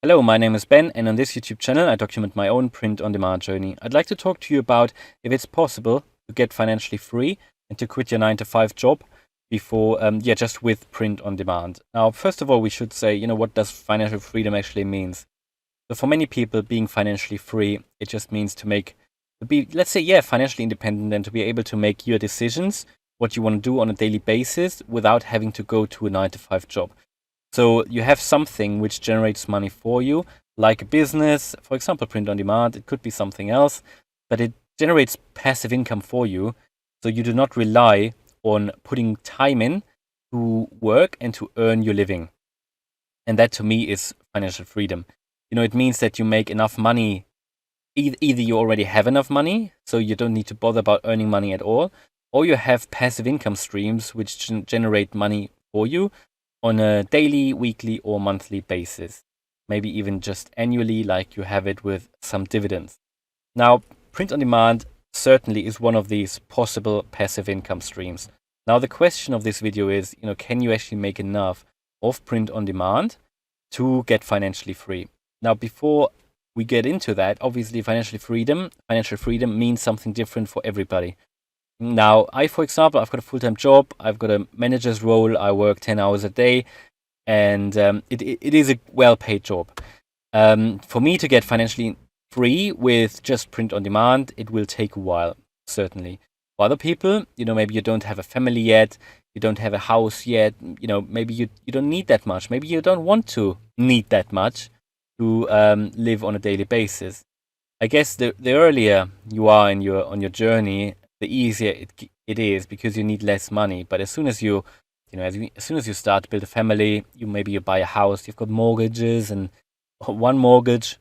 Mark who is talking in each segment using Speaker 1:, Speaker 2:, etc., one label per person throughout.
Speaker 1: Hello, my name is Ben, and on this YouTube channel I document my own print-on-demand journey. I'd like to talk to you about if it's possible to get financially free and to quit your 9-to-5 job before, just with print-on-demand. Now, first of all, we should say, what does financial freedom actually means? So for many people, being financially free, it just means to be, let's say, financially independent and to be able to make your decisions, what you want to do on a daily basis without having to go to a 9-to-5 job. So you have something which generates money for you, like a business, for example, print on demand. It could be something else, but it generates passive income for you. So you do not rely on putting time in to work and to earn your living. And that to me is financial freedom. It means that you make enough money. Either you already have enough money, so you don't need to bother about earning money at all, or you have passive income streams which generate money for you on a daily, weekly, or monthly basis. Maybe even just annually, like you have it with some dividends. Now, print on demand certainly is one of these possible passive income streams. Now, the question of this video is, can you actually make enough of print on demand to get financially free? Now, before we get into that, obviously financial freedom means something different for everybody. Now, for example, I've got a full-time job, I've got a manager's role, I work 10 hours a day, and it is a well-paid job. For me to get financially free with just print on demand, it will take a while, certainly. For other people, maybe you don't have a family yet, you don't have a house yet, maybe you don't need that much, maybe you don't want to need that much to live on a daily basis. I guess the earlier you are on your journey, the easier it is because you need less money. But as soon as you start to build a family, you buy a house, you've got mortgages, and one mortgage,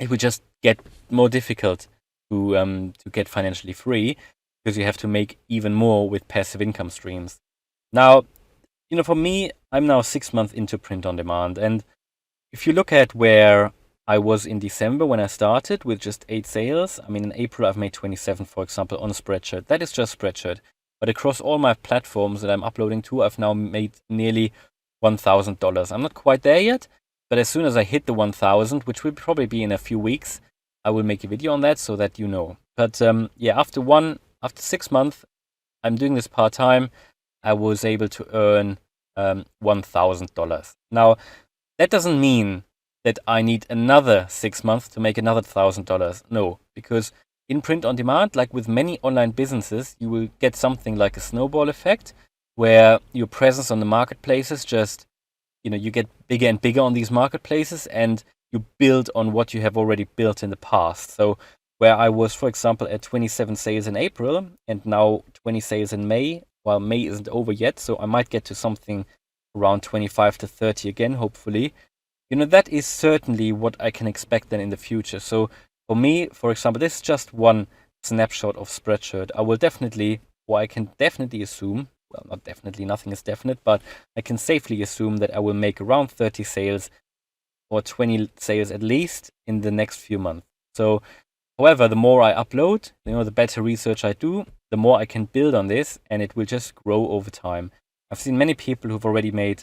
Speaker 1: it will just get more difficult to get financially free because you have to make even more with passive income streams. Now, for me, I'm now 6 months into print on demand, and if you look at where I was in December when I started with just 8 sales. In April I've made 27, for example, on Spreadshirt. That is just Spreadshirt. But across all my platforms that I'm uploading to, I've now made nearly $1,000. I'm not quite there yet, but as soon as I hit the 1,000, which will probably be in a few weeks, I will make a video on that so that you know. But after 6 months, I'm doing this part-time, I was able to earn $1,000. Now, that doesn't mean that I need another 6 months to make another $1,000. No, because in print on demand, like with many online businesses, you will get something like a snowball effect where your presence on the marketplaces just, you get bigger and bigger on these marketplaces and you build on what you have already built in the past. So where I was, for example, at 27 sales in April and now 20 sales in May, well, May isn't over yet, so I might get to something around 25 to 30 again, hopefully. That is certainly what I can expect then in the future. So for me, for example, this is just one snapshot of Spreadshirt. I can definitely assume, well, not definitely, nothing is definite, but I can safely assume that I will make around 30 sales or 20 sales at least in the next few months. So, however, the more I upload, the better research I do, the more I can build on this, and it will just grow over time. I've seen many people who've already made,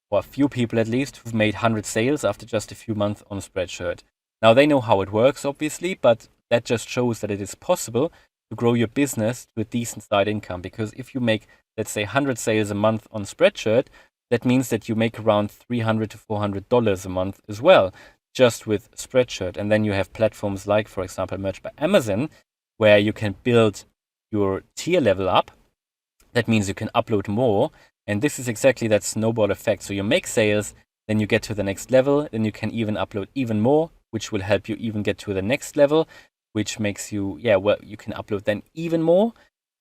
Speaker 1: or a few people at least, who've made 100 sales after just a few months on Spreadshirt. Now, they know how it works, obviously, but that just shows that it is possible to grow your business to a decent side income. Because if you make, let's say, 100 sales a month on Spreadshirt, that means that you make around $300 to $400 a month as well, just with Spreadshirt. And then you have platforms like, for example, Merch by Amazon, where you can build your tier level up. That means you can upload more. And this is exactly that snowball effect. So you make sales, then you get to the next level, then you can even upload even more, which will help you even get to the next level, which makes you, you can upload then even more,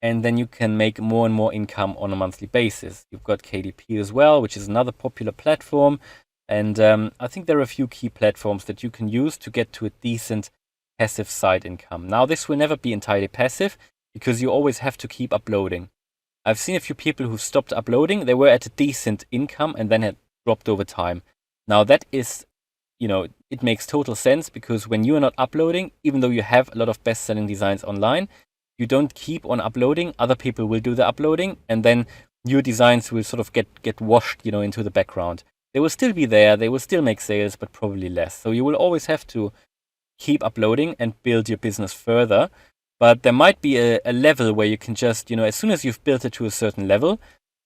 Speaker 1: and then you can make more and more income on a monthly basis. You've got KDP as well, which is another popular platform. And I think there are a few key platforms that you can use to get to a decent passive side income. Now, this will never be entirely passive because you always have to keep uploading. I've seen a few people who stopped uploading. They were at a decent income and then had dropped over time. Now that is, it makes total sense because when you are not uploading, even though you have a lot of best-selling designs online, you don't keep on uploading. Other people will do the uploading and then your designs will sort of get washed, into the background. They will still be there, they will still make sales, but probably less. So you will always have to keep uploading and build your business further. But there might be a level where you can just, as soon as you've built it to a certain level,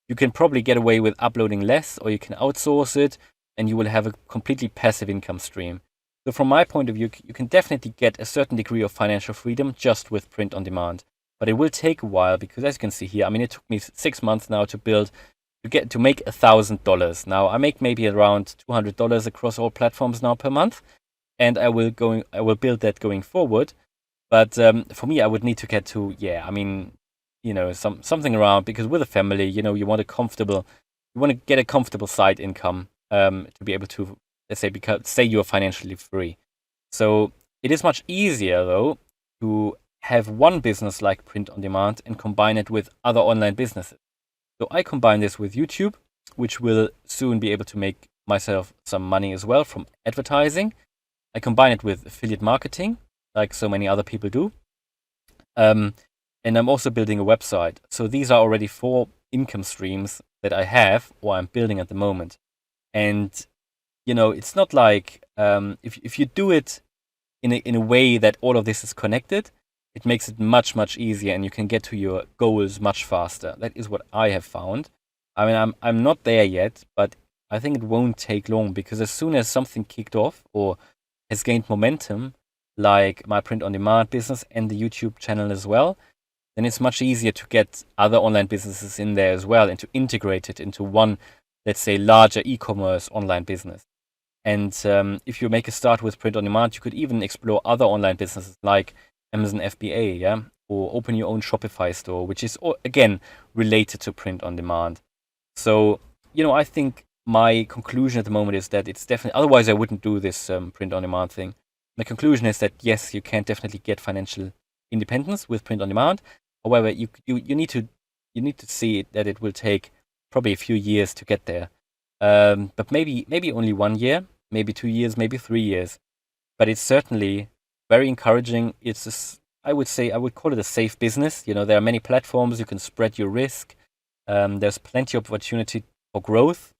Speaker 1: you can probably get away with uploading less, or you can outsource it, and you will have a completely passive income stream. So from my point of view, you can definitely get a certain degree of financial freedom just with print on demand. But it will take a while, because as you can see here, I mean, it took me 6 months now to make $1,000. Now I make maybe around $200 across all platforms now per month, and I will build that going forward. But for me, I would need to get to, something around, because with a family, you want to get a comfortable side income to be able to, let's say you're financially free. So it is much easier though to have one business like print on demand and combine it with other online businesses. So I combine this with YouTube, which will soon be able to make myself some money as well from advertising. I combine it with affiliate marketing, like so many other people do. And I'm also building a website. So these are already 4 income streams that I have, or I'm building at the moment. And, it's not like if you do it in a way that all of this is connected, it makes it much, much easier, and you can get to your goals much faster. That is what I have found. I mean, I'm not there yet, but I think it won't take long, because as soon as something kicked off or has gained momentum, like my print on demand business and the YouTube channel as well, then it's much easier to get other online businesses in there as well and to integrate it into one, let's say, larger e-commerce online business. And if you make a start with print on demand, you could even explore other online businesses like Amazon FBA, yeah, or open your own Shopify store, which is again related to print on demand. So, I think my conclusion at the moment is that it's definitely, otherwise I wouldn't do this print on demand thing. My conclusion is that yes, you can definitely get financial independence with print on demand. However, you need to see that it will take probably a few years to get there. But maybe only 1 year, maybe 2 years, maybe 3 years. But it's certainly very encouraging. I would call it a safe business. There are many platforms, you can spread your risk. There's plenty of opportunity for growth,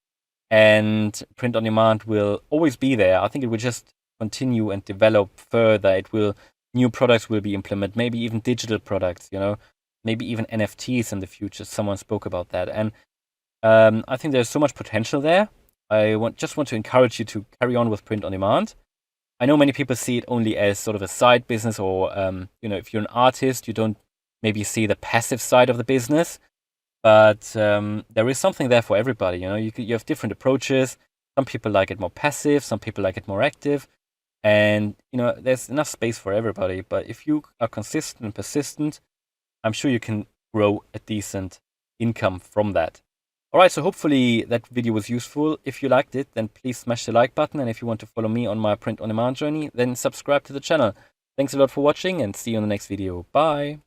Speaker 1: and print on demand will always be there. I think it will just continue and develop further. New products will be implemented, maybe even digital products, maybe even NFTs in the future. Someone spoke about that. And I think there's so much potential there. I just want to encourage you to carry on with print on demand. I know many people see it only as sort of a side business, or if you're an artist, you don't maybe see the passive side of the business. But there is something there for everybody. You have different approaches. Some people like it more passive, some people like it more active, and there's enough space for everybody. But if you are consistent and persistent, I'm sure you can grow a decent income from that. All right, so hopefully that video was useful. If you liked it, then please smash the like button. And if you want to follow me on my print on demand journey, then subscribe to the channel. Thanks a lot for watching, and see you in the next video. Bye.